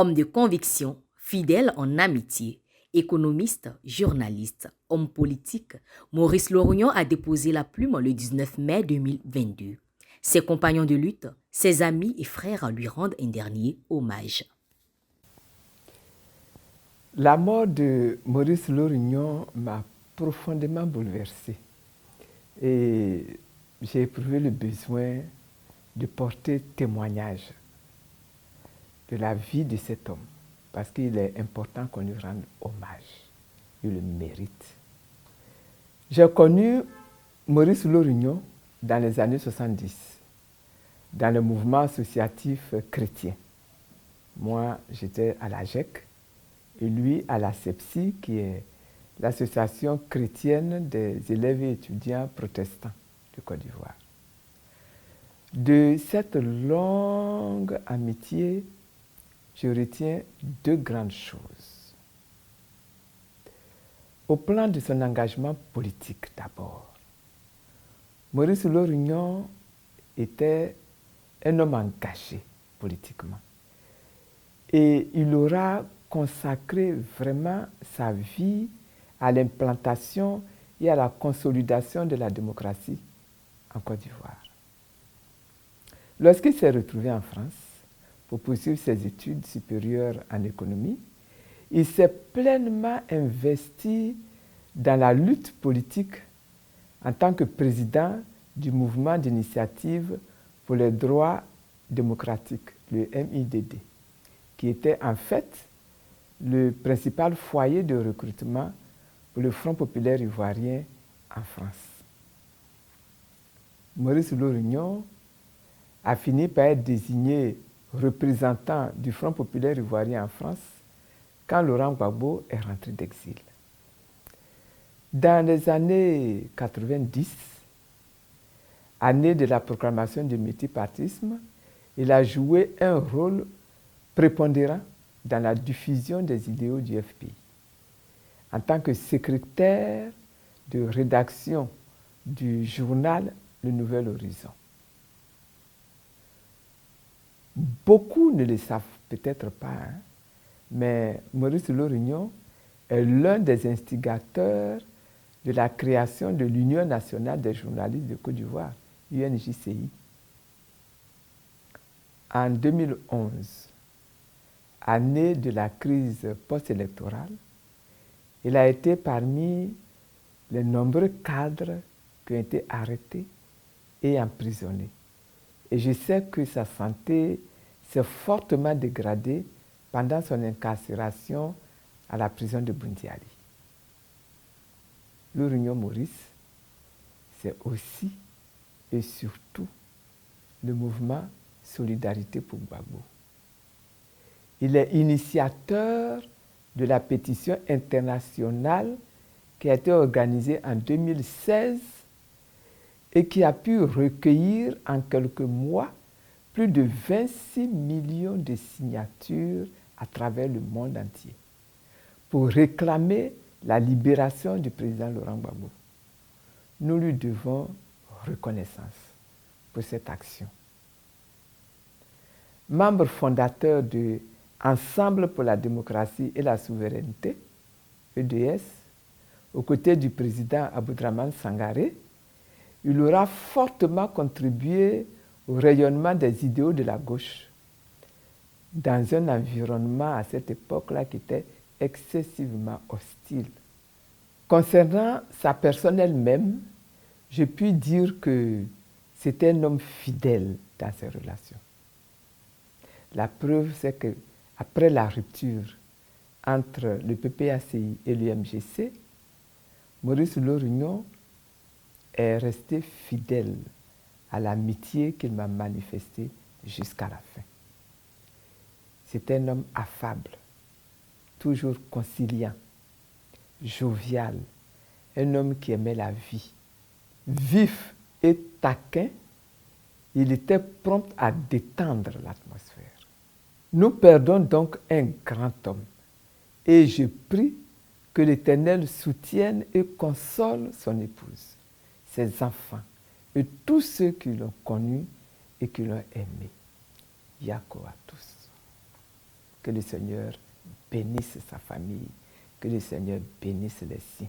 Homme de conviction, fidèle en amitié, économiste, journaliste, homme politique, Maurice Lorgnon a déposé la plume le 19 mai 2022. Ses compagnons de lutte, ses amis et frères lui rendent un dernier hommage. La mort de Maurice Lorgnon m'a profondément bouleversé et j'ai éprouvé le besoin de porter témoignage de la vie de cet homme parce qu'il est important qu'on lui rende hommage. Il le mérite. J'ai connu Maurice Lorgnon dans les années 70, dans le mouvement associatif chrétien. Moi, j'étais à la GEC et lui à la CEPSI, qui est l'association chrétienne des élèves et étudiants protestants de Côte d'Ivoire. De cette longue amitié, je retiens deux grandes choses. Au plan de son engagement politique d'abord, Maurice Lorgnon était un homme engagé politiquement et il aura consacré vraiment sa vie à l'implantation et à la consolidation de la démocratie en Côte d'Ivoire. Lorsqu'il s'est retrouvé en France pour poursuivre ses études supérieures en économie, il s'est pleinement investi dans la lutte politique en tant que président du mouvement d'initiative pour les droits démocratiques, le MIDD, qui était en fait le principal foyer de recrutement pour le Front populaire ivoirien en France. Maurice Lorgnon a fini par être désigné représentant du Front populaire ivoirien en France quand Laurent Gbagbo est rentré d'exil. Dans les années 90, année de la proclamation du multipartisme, il a joué un rôle prépondérant dans la diffusion des idéaux du FPI. En tant que secrétaire de rédaction du journal Le Nouvel Horizon. Beaucoup ne le savent peut-être pas, mais Maurice Lorgnon est l'un des instigateurs de la création de l'Union nationale des journalistes de Côte d'Ivoire, UNJCI. En 2011, année de la crise post-électorale, il a été parmi les nombreux cadres qui ont été arrêtés et emprisonnés. Et je sais que sa santé s'est fortement dégradée pendant son incarcération à la prison de Bundiali. Lorgnon Maurice, c'est aussi et surtout le mouvement Solidarité pour Gbagbo. Il est initiateur de la pétition internationale qui a été organisée en 2016 et qui a pu recueillir en quelques mois plus de 26 millions de signatures à travers le monde entier pour réclamer la libération du président Laurent Gbagbo. Nous lui devons reconnaissance pour cette action. Membre fondateur de Ensemble pour la démocratie et la souveraineté, EDS, aux côtés du président Aboudraman Sangaré, il aura fortement contribué au rayonnement des idéaux de la gauche dans un environnement à cette époque-là qui était excessivement hostile. Concernant sa personne elle-même, je puis dire que c'était un homme fidèle dans ses relations. La preuve, c'est qu'après la rupture entre le PPACI et l'UMGC, Maurice Lorgnon est resté fidèle à l'amitié qu'il m'a manifestée jusqu'à la fin. C'est un homme affable, toujours conciliant, jovial, un homme qui aimait la vie. Vif et taquin, il était prompt à détendre l'atmosphère. Nous perdons donc un grand homme et je prie que l'Éternel soutienne et console son épouse, ses enfants et tous ceux qui l'ont connu et qui l'ont aimé. Yako à tous. Que le Seigneur bénisse sa famille, que le Seigneur bénisse les siens.